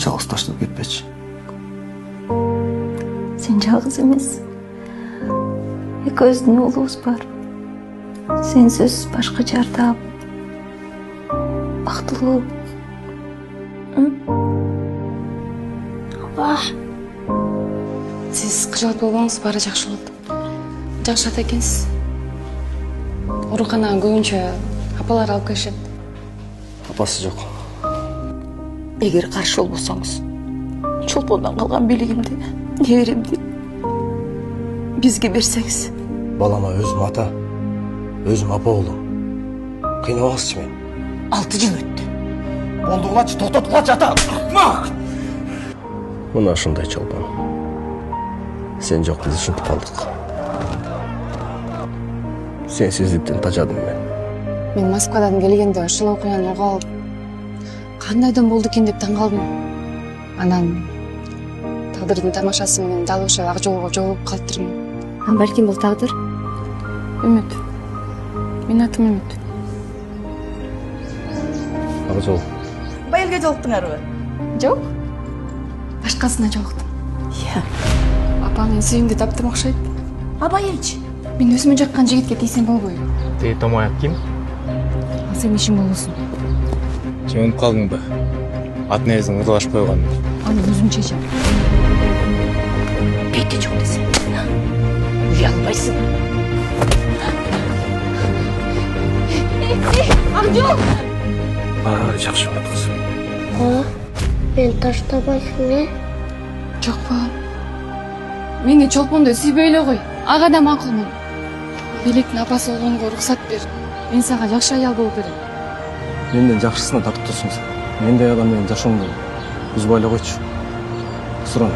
жалғыз таштап кетпечи. Сен жалғыз емес. Экөөбүздүн уулубуз бар. Сенсиз башка жардап, бактылуу. Апа. Сиз кыжалып болбоңуз, баары жакшы болот. Жакшы ата экенсиз. Ооруканага көбүнчө апалар алып келишет. Апасы жок. Эгер каршы болбосоңуз, чолпондон калган бийлигимди, неберемди бизге берсеңиз. Балама өзүм ата, өзүм апа болдум. Кыйнабаңызчы мени. 6 жыл өттү. Болдугулачы, токтоткулачы ата. Мына ушундай чолпон. Сен жок, биз ушинтип калдык. Сенсиздиктен тажадым мен. Мен Москвадан келгенде ушул окуяны угуп алып, кандайдан болду экен деп таң калдым. Анан тагдырдын тамашасы менен дал ошол ак жолго жолугуп калыптырмын. Балким бул тагдыр. Үмүт. Менин атым Үмүт. Ак жол. Байылга жолуктуңарбы? Жок. Башкасына жолуктум. Апа мен сүйүмдү таптым окшойт. А байылчы? Мен өзүмө жаккан жигитке тийсем болбойбу? Тиги томаяк ким? Ал сенин ишиң болбосун. Жөнүп калдың ба? Ат нерсиң ырдашып койгон. Аны өзүм чечем. Бейте жок десең. Уя албайсың. Акжол! Баары жакшы болот кызым. Мени таштабайсың, Жок балам. Мени чолпондой сүйбөй эле кой. Ага да макулмун. Белектин апасы болгонго уруксат бер. Мен сага жакшы аял болуп берем. Менден жакшысына тартып турсуң сен. Мендей адам менен жашооңду үзбөй эле койчу. Суран.